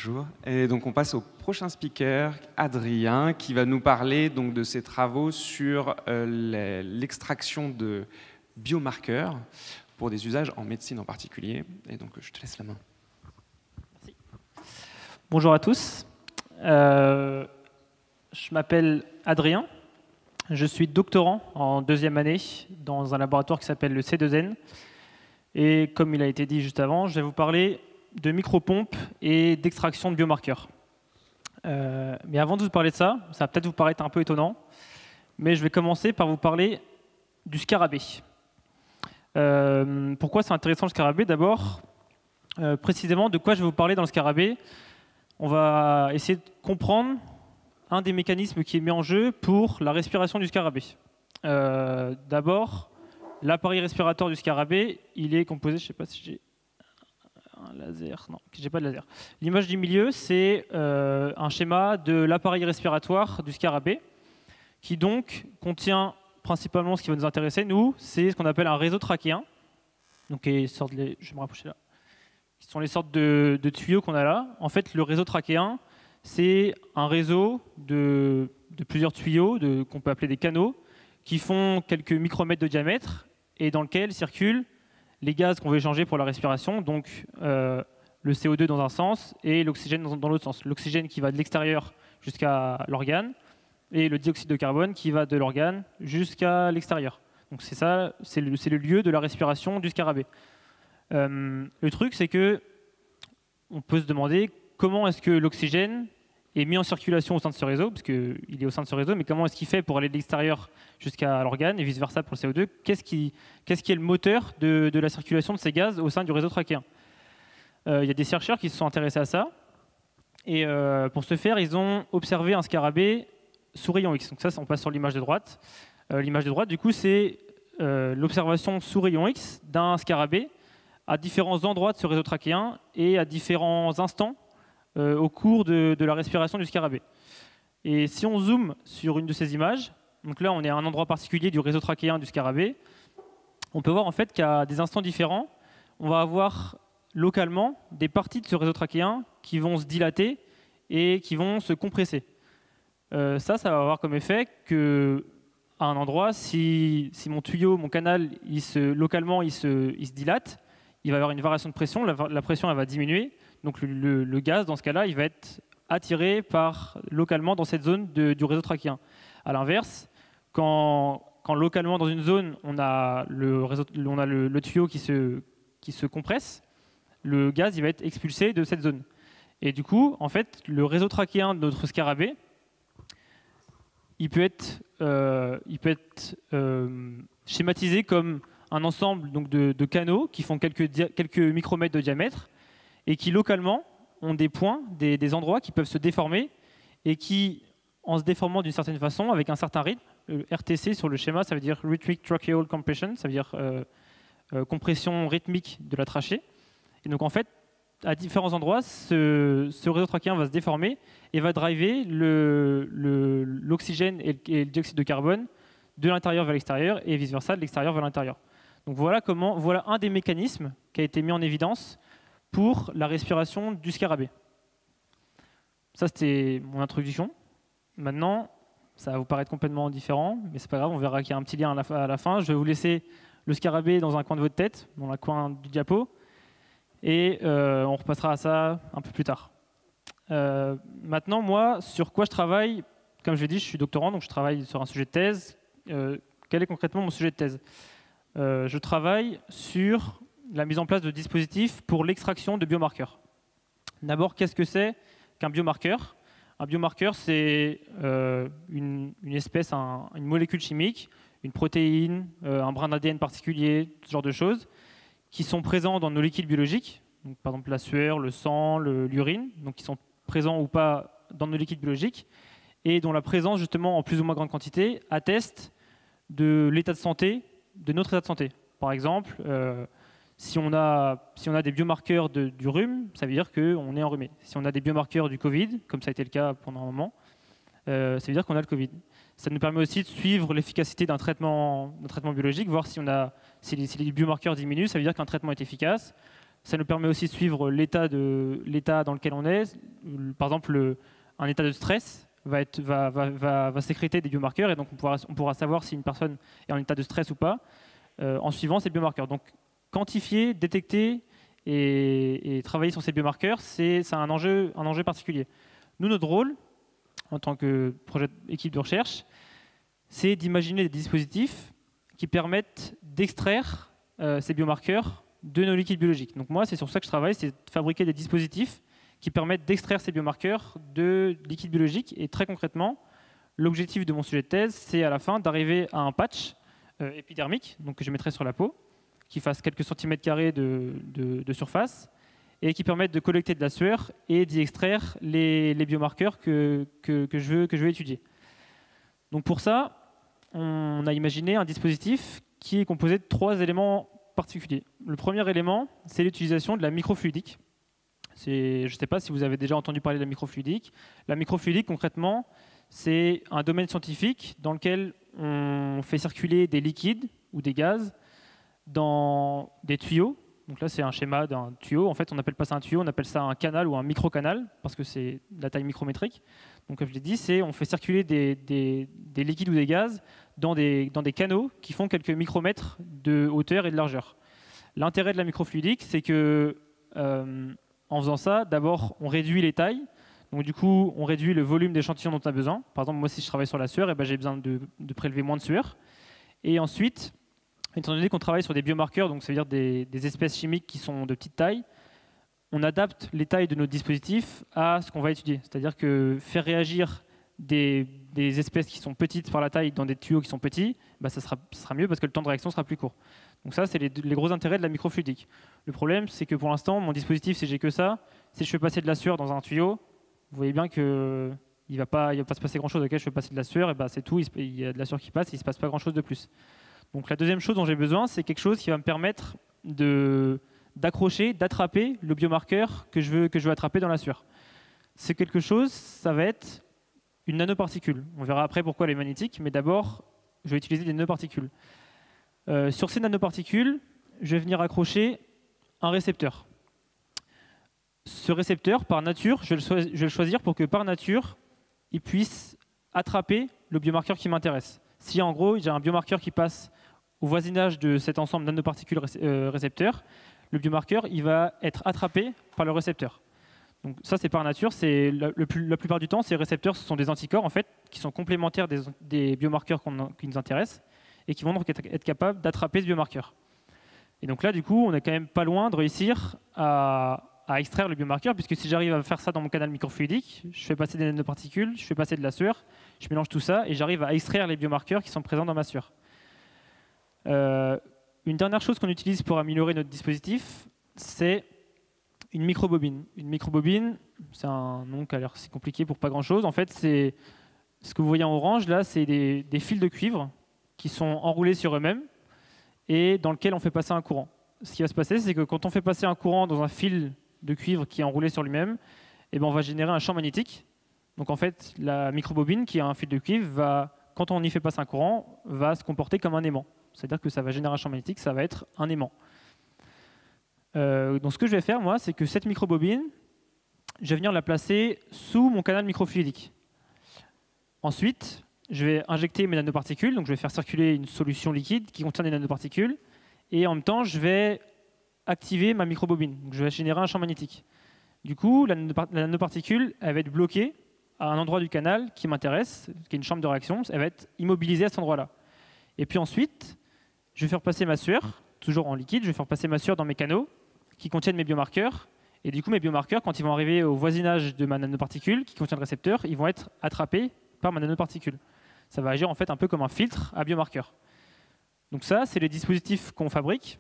Bonjour. Et donc on passe au prochain speaker, Adrien, qui va nous parler donc de ses travaux sur l'extraction de biomarqueurs pour des usages en médecine en particulier. Et donc je te laisse la main. Merci. Bonjour à tous. Je m'appelle Adrien. Je suis doctorant en deuxième année dans un laboratoire qui s'appelle le C2N. Et comme il a été dit juste avant, je vais vous parler de micropompes et d'extraction de biomarqueurs. Mais avant de vous parler de ça, ça va peut-être vous paraître un peu étonnant, mais je vais commencer par vous parler du scarabée. Pourquoi c'est intéressant le scarabée? D'abord, précisément de quoi je vais vous parler dans le scarabée. On va essayer de comprendre un des mécanismes qui est mis en jeu pour la respiration du scarabée. D'abord, l'appareil respiratoire du scarabée, il est composé, je ne sais pas si j'ai un laser, non, j'ai pas de laser. L'image du milieu, c'est un schéma de l'appareil respiratoire du scarabée, qui donc contient principalement ce qui va nous intéresser, nous, c'est ce qu'on appelle un réseau trachéen. Donc, je vais me rapprocher là. Ce sont les sortes de tuyaux qu'on a là. En fait, le réseau trachéen, c'est un réseau de plusieurs tuyaux, qu'on peut appeler des canaux, qui font quelques micromètres de diamètre et dans lequel circulent les gaz qu'on veut échanger pour la respiration, donc le CO2 dans un sens et l'oxygène dans l'autre sens. L'oxygène qui va de l'extérieur jusqu'à l'organe et le dioxyde de carbone qui va de l'organe jusqu'à l'extérieur. Donc c'est ça, c'est le lieu de la respiration du scarabée. Le truc, c'est que on peut se demander comment est-ce que l'oxygène est mis en circulation au sein de ce réseau, parce qu'il est au sein de ce réseau, mais comment est-ce qu'il fait pour aller de l'extérieur jusqu'à l'organe et vice-versa pour le CO2? Qu'est-ce qui est le moteur de la circulation de ces gaz au sein du réseau trachéen? Il y a des chercheurs qui se sont intéressés à ça, et pour ce faire, ils ont observé un scarabée sous rayon X. Donc ça, on passe sur l'image de droite. L'image de droite, du coup, c'est l'observation sous rayon X d'un scarabée à différents endroits de ce réseau trachéen et à différents instants au cours de la respiration du scarabée. Et si on zoome sur une de ces images, donc là on est à un endroit particulier du réseau trachéen du scarabée, on peut voir en fait qu'à des instants différents, on va avoir localement des parties de ce réseau trachéen qui vont se dilater et qui vont se compresser. Ça va avoir comme effet que à un endroit, si mon tuyau, mon canal, localement il se dilate, il va y avoir une variation de pression, la pression elle va diminuer, donc le gaz dans ce cas-là, il va être attiré localement dans cette zone du réseau trachéen. À l'inverse, quand localement dans une zone, on a le tuyau qui se compresse, le gaz il va être expulsé de cette zone. Et du coup, en fait, le réseau trachéen de notre scarabée, il peut être schématisé comme un ensemble donc, de canaux qui font quelques micromètres de diamètre et qui localement ont des points, des endroits qui peuvent se déformer et qui, en se déformant d'une certaine façon, avec un certain rythme, RTC sur le schéma, ça veut dire Rhythmic Tracheal Compression, ça veut dire compression rythmique de la trachée. Et donc en fait, à différents endroits, ce réseau trachéen va se déformer et va driver l'oxygène et le dioxyde de carbone de l'intérieur vers l'extérieur et vice-versa, de l'extérieur vers l'intérieur. Donc voilà un des mécanismes qui a été mis en évidence pour la respiration du scarabée. Ça, c'était mon introduction. Maintenant, ça va vous paraître complètement différent, mais c'est pas grave, on verra qu'il y a un petit lien à la fin. Je vais vous laisser le scarabée dans un coin de votre tête, dans le coin du diapo, et on repassera à ça un peu plus tard. Maintenant, moi, sur quoi je travaille? Comme je l'ai dit, je suis doctorant, donc je travaille sur un sujet de thèse. Quel est concrètement mon sujet de thèse? Je travaille sur la mise en place de dispositifs pour l'extraction de biomarqueurs. D'abord, qu'est-ce que c'est qu'un biomarqueur? Un biomarqueur, c'est une espèce, une molécule chimique, une protéine, un brin d'ADN particulier, ce genre de choses, qui sont présents dans nos liquides biologiques, donc par exemple la sueur, le sang, l'urine, donc qui sont présents ou pas dans nos liquides biologiques, et dont la présence justement en plus ou moins grande quantité atteste de l'état de santé, de notre état de santé. Par exemple, si on a des biomarqueurs du rhume, ça veut dire qu'on est enrhumé. Si on a des biomarqueurs du Covid, comme ça a été le cas pendant un moment, ça veut dire qu'on a le Covid. Ça nous permet aussi de suivre l'efficacité d'un traitement biologique, voir si les biomarqueurs diminuent, ça veut dire qu'un traitement est efficace. Ça nous permet aussi de suivre l'état dans lequel on est. Par exemple, un état de stress va sécréter des biomarqueurs et donc on pourra savoir si une personne est en état de stress ou pas en suivant ces biomarqueurs. Donc quantifier, détecter et travailler sur ces biomarqueurs, c'est un enjeu particulier. Nous, notre rôle, en tant que équipe de recherche, c'est d'imaginer des dispositifs qui permettent d'extraire ces biomarqueurs de nos liquides biologiques. Donc moi, c'est sur ça que je travaille, c'est de fabriquer des dispositifs qui permettent d'extraire ces biomarqueurs de liquides biologiques. Et très concrètement, l'objectif de mon sujet de thèse, c'est à la fin d'arriver à un patch épidermique, donc que je mettrai sur la peau, qui fasse quelques centimètres carrés de surface et qui permette de collecter de la sueur et d'y extraire les biomarqueurs que je veux étudier. Donc pour ça, on a imaginé un dispositif qui est composé de 3 éléments particulier. Le premier élément, c'est l'utilisation de la microfluidique. Je ne sais pas si vous avez déjà entendu parler de la microfluidique. La microfluidique, concrètement, c'est un domaine scientifique dans lequel on fait circuler des liquides ou des gaz dans des tuyaux. Donc là, c'est un schéma d'un tuyau. En fait, on n'appelle pas ça un tuyau, on appelle ça un canal ou un microcanal, parce que c'est de la taille micrométrique. Donc, comme je l'ai dit, on fait circuler des liquides ou des gaz dans des canaux qui font quelques micromètres de hauteur et de largeur. L'intérêt de la microfluidique, c'est que en faisant ça, d'abord, on réduit les tailles. Donc, du coup, on réduit le volume d'échantillons dont on a besoin. Par exemple, moi, si je travaille sur la sueur, j'ai besoin de prélever moins de sueur. Et ensuite, étant donné qu'on travaille sur des biomarqueurs, donc ça veut dire des espèces chimiques qui sont de petite taille, on adapte les tailles de nos dispositifs à ce qu'on va étudier. C'est-à-dire que faire réagir des espèces qui sont petites par la taille dans des tuyaux qui sont petits, ça sera mieux parce que le temps de réaction sera plus court. Donc ça, c'est les gros intérêts de la microfluidique. Le problème, c'est que pour l'instant, mon dispositif, si j'ai que ça, si je fais passer de la sueur dans un tuyau, vous voyez bien qu'il ne va pas se passer grand-chose. Je fais passer de la sueur, et c'est tout, il y a de la sueur qui passe, et il ne se passe pas grand-chose de plus. Donc la deuxième chose dont j'ai besoin, c'est quelque chose qui va me permettre d'accrocher, d'attraper le biomarqueur que je veux attraper dans la sueur. C'est quelque chose, ça va être une nanoparticule. On verra après pourquoi elle est magnétique, mais d'abord, je vais utiliser des nanoparticules. Sur ces nanoparticules, je vais venir accrocher un récepteur. Ce récepteur, par nature, je vais le choisir pour que par nature, il puisse attraper le biomarqueur qui m'intéresse. Si en gros, j'ai un biomarqueur qui passe au voisinage de cet ensemble de nanoparticules récepteurs, le biomarqueur il va être attrapé par le récepteur. Donc ça, c'est par nature. La plupart du temps, ces récepteurs, ce sont des anticorps en fait, qui sont complémentaires des biomarqueurs qui nous intéressent et qui vont donc être capables d'attraper ce biomarqueur. Et donc là, du coup, on est quand même pas loin de réussir à extraire le biomarqueur, puisque si j'arrive à faire ça dans mon canal microfluidique, je fais passer des nanoparticules, je fais passer de la sueur, je mélange tout ça et j'arrive à extraire les biomarqueurs qui sont présents dans ma sueur. Une dernière chose qu'on utilise pour améliorer notre dispositif, c'est une microbobine. Une microbobine, c'est un nom qui a l'air si compliqué pour pas grand-chose. En fait, c'est ce que vous voyez en orange, là, c'est des fils de cuivre qui sont enroulés sur eux-mêmes et dans lesquels on fait passer un courant. Ce qui va se passer, c'est que quand on fait passer un courant dans un fil de cuivre qui est enroulé sur lui-même, on va générer un champ magnétique. Donc en fait, la microbobine, qui a un fil de cuivre, quand on y fait passer un courant, va se comporter comme un aimant. C'est-à-dire que ça va générer un champ magnétique, ça va être un aimant. Donc ce que je vais faire, moi, c'est que cette microbobine, je vais venir la placer sous mon canal microfluidique. Ensuite, je vais injecter mes nanoparticules, donc je vais faire circuler une solution liquide qui contient des nanoparticules, et en même temps, je vais activer ma microbobine. Donc je vais générer un champ magnétique. Du coup, la nanoparticule, elle va être bloquée à un endroit du canal qui m'intéresse, qui est une chambre de réaction, elle va être immobilisée à cet endroit-là. Et puis ensuite, je vais faire passer ma sueur, toujours en liquide, je vais faire passer ma sueur dans mes canaux qui contiennent mes biomarqueurs. Et du coup, mes biomarqueurs, quand ils vont arriver au voisinage de ma nanoparticule qui contient le récepteur, ils vont être attrapés par ma nanoparticule. Ça va agir en fait un peu comme un filtre à biomarqueurs. Donc ça, c'est les dispositifs qu'on fabrique,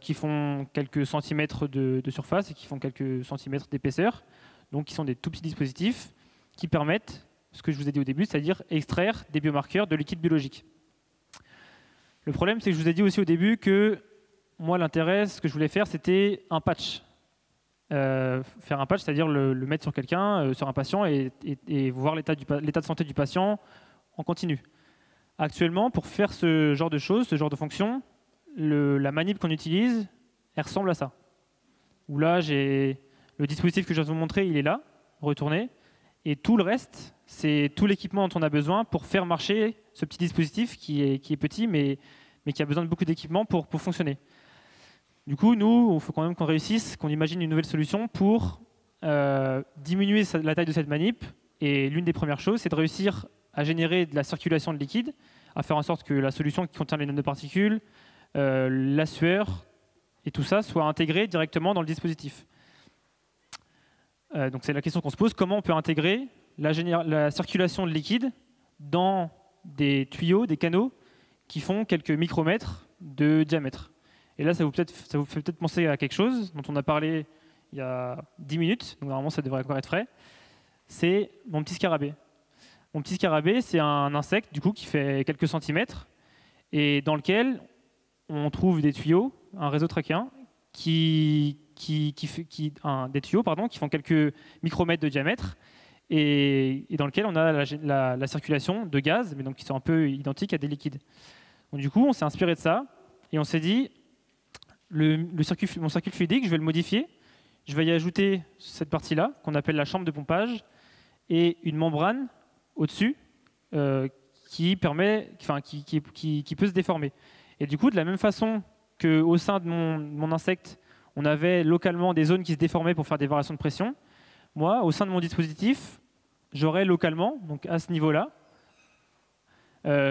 qui font quelques centimètres de surface et qui font quelques centimètres d'épaisseur. Donc qui sont des tout petits dispositifs qui permettent, ce que je vous ai dit au début, c'est-à-dire extraire des biomarqueurs de liquide biologique. Le problème, c'est que je vous ai dit aussi au début que moi, l'intérêt, ce que je voulais faire, c'était un patch. Faire un patch, c'est-à-dire le mettre sur quelqu'un, sur un patient, et voir l'état de santé du patient en continu. Actuellement, pour faire ce genre de choses, ce genre de fonction, la manip qu'on utilise, elle ressemble à ça. où là, j'ai le dispositif que je viens de vous montrer, il est là, retourné. Et tout le reste, c'est tout l'équipement dont on a besoin pour faire marcher ce petit dispositif qui est petit, mais qui a besoin de beaucoup d'équipement pour fonctionner. Du coup, nous, il faut quand même qu'on réussisse, qu'on imagine une nouvelle solution pour diminuer la taille de cette manip. Et l'une des premières choses, c'est de réussir à générer de la circulation de liquide, à faire en sorte que la solution qui contient les nanoparticules, la sueur et tout ça soit intégré directement dans le dispositif. Donc c'est la question qu'on se pose, comment on peut intégrer la circulation de liquide dans des tuyaux, des canaux qui font quelques micromètres de diamètre. Et là, ça vous fait peut-être penser à quelque chose dont on a parlé il y a 10 minutes, donc normalement ça devrait encore être frais, c'est mon petit scarabée. Mon petit scarabée, c'est un insecte du coup, qui fait quelques centimètres et dans lequel on trouve des tuyaux, un réseau trachéen, des tuyaux qui font quelques micromètres de diamètre et dans lequel on a la circulation de gaz, mais donc qui sont un peu identiques à des liquides. Donc, du coup, on s'est inspiré de ça et on s'est dit, mon circuit fluidique, je vais le modifier, je vais y ajouter cette partie-là qu'on appelle la chambre de pompage et une membrane au-dessus qui peut se déformer. Et du coup, de la même façon qu'au sein de mon insecte, on avait localement des zones qui se déformaient pour faire des variations de pression, moi, au sein de mon dispositif, j'aurais localement, donc à ce niveau-là,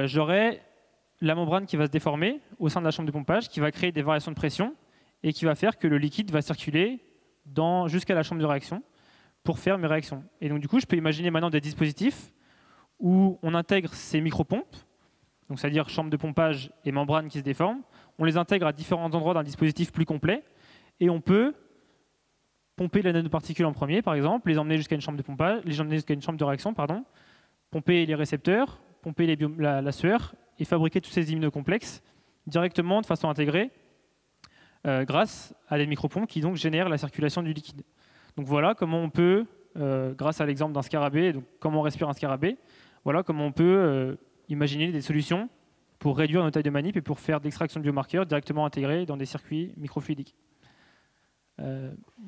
j'aurais la membrane qui va se déformer au sein de la chambre de pompage, qui va créer des variations de pression et qui va faire que le liquide va circuler jusqu'à la chambre de réaction pour faire mes réactions. Et donc du coup, je peux imaginer maintenant des dispositifs où on intègre ces micropompes, donc c'est-à-dire chambre de pompage et membrane qui se déforment, on les intègre à différents endroits d'un dispositif plus complet et on peut pomper les nanoparticules en premier, par exemple, les emmener jusqu'à une chambre de pompage, les emmener jusqu'à une chambre de réaction, pomper les récepteurs, pomper la sueur et fabriquer tous ces immunocomplexes directement de façon intégrée grâce à des micropompes qui donc génèrent la circulation du liquide. Donc voilà comment on peut, grâce à l'exemple d'un scarabée, donc comment on respire un scarabée, voilà comment on peut imaginer des solutions pour réduire nos tailles de manip et pour faire de l'extraction de biomarqueurs directement intégrés dans des circuits microfluidiques.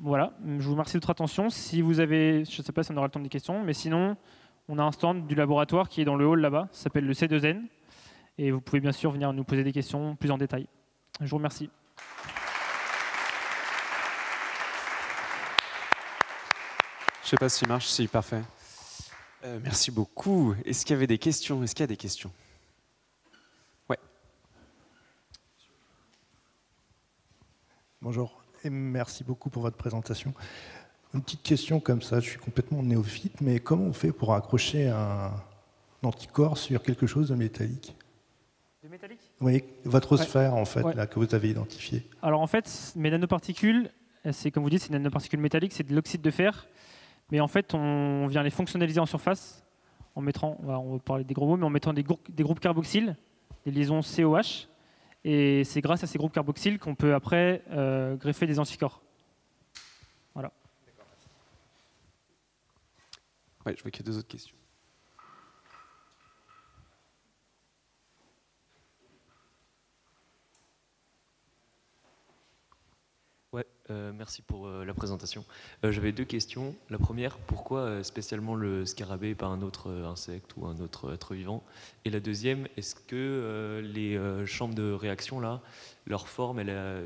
Voilà, je vous remercie de votre attention. Si vous avez, je ne sais pas si on aura le temps des questions, mais sinon, on a un stand du laboratoire qui est dans le hall là-bas, ça s'appelle le C2N, et vous pouvez bien sûr venir nous poser des questions plus en détail. Je vous remercie. Je ne sais pas s'il marche, si, parfait. Merci beaucoup. Est-ce qu'il y avait des questions? Est-ce qu'il y a des questions? Ouais. Bonjour et merci beaucoup pour votre présentation. Une petite question comme ça, je suis complètement néophyte, mais comment on fait pour accrocher un anticorps sur quelque chose de métallique? De métallique? Oui, votre sphère en fait, ouais. là, que vous avez identifiée. Alors en fait, mes nanoparticules, c'est comme vous dites, c'est des nanoparticules métalliques, c'est de l'oxyde de fer. Mais en fait, on vient les fonctionnaliser en surface en mettant, on va parler des gros mots, mais en mettant des groupes carboxyles, des liaisons COH. Et c'est grâce à ces groupes carboxyles qu'on peut après greffer des anticorps. Voilà. Ouais, je vois qu'il y a 2 autres questions. Ouais, merci pour la présentation. J'avais 2 questions. La première, pourquoi spécialement le scarabée et pas un autre insecte ou un autre être vivant? Et la deuxième, est-ce que les chambres de réaction, là, leur forme,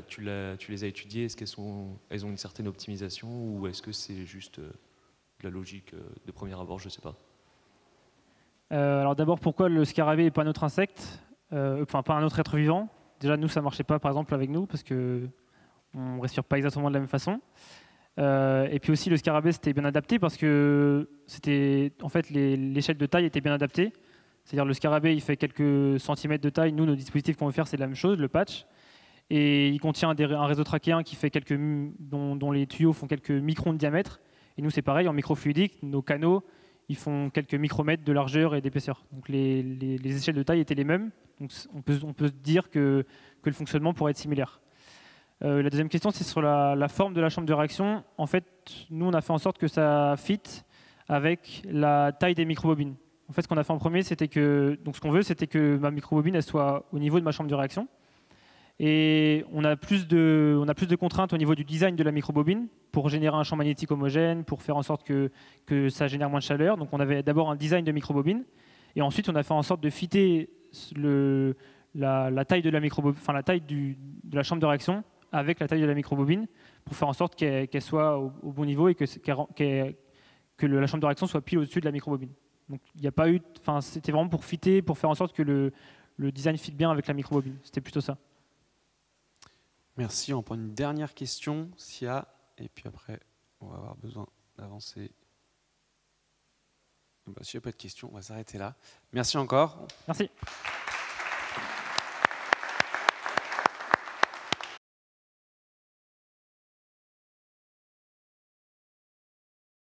tu les as étudiées? Est-ce elles ont une certaine optimisation ou est-ce que c'est juste de la logique de premier abord? Je ne sais pas. Alors d'abord, pourquoi le scarabée et pas un autre insecte? Enfin, pas un autre être vivant. Déjà, nous, ça ne marchait pas, par exemple, avec nous, parce que on ne respire pas exactement de la même façon. Et puis aussi, le scarabée, c'était bien adapté parce que en fait, l'échelle de taille était bien adaptée. C'est-à-dire le scarabée, il fait quelques centimètres de taille. Nous, nos dispositifs qu'on veut faire, c'est la même chose, le patch. Et il contient un réseau trachéen qui fait dont les tuyaux font quelques microns de diamètre. Et nous, c'est pareil, en microfluidique, nos canaux, ils font quelques micromètres de largeur et d'épaisseur. Donc les échelles de taille étaient les mêmes. Donc on peut se dire que le fonctionnement pourrait être similaire. La deuxième question, c'est sur la forme de la chambre de réaction. En fait, nous, on a fait en sorte que ça fit avec la taille des microbobines. En fait, ce qu'on a fait en premier, c'était que ma microbobine, elle soit au niveau de ma chambre de réaction. Et on a plus de contraintes au niveau du design de la microbobine pour générer un champ magnétique homogène, pour faire en sorte que ça génère moins de chaleur. Donc on avait d'abord un design de microbobine, et ensuite on a fait en sorte de fitter la taille de la microbobine, enfin la taille de la chambre de réaction avec la taille de la microbobine, pour faire en sorte qu'elle soit au bon niveau et que la chambre de réaction soit pile au-dessus de la microbobine. Donc il n'y a pas eu, enfin c'était vraiment pour fitter, pour faire en sorte que le design fit bien avec la microbobine. C'était plutôt ça. Merci. On prend une dernière question, s'il y a, et puis après, on va avoir besoin d'avancer. S'il n'y a pas de questions, on va s'arrêter là. Merci encore. Merci.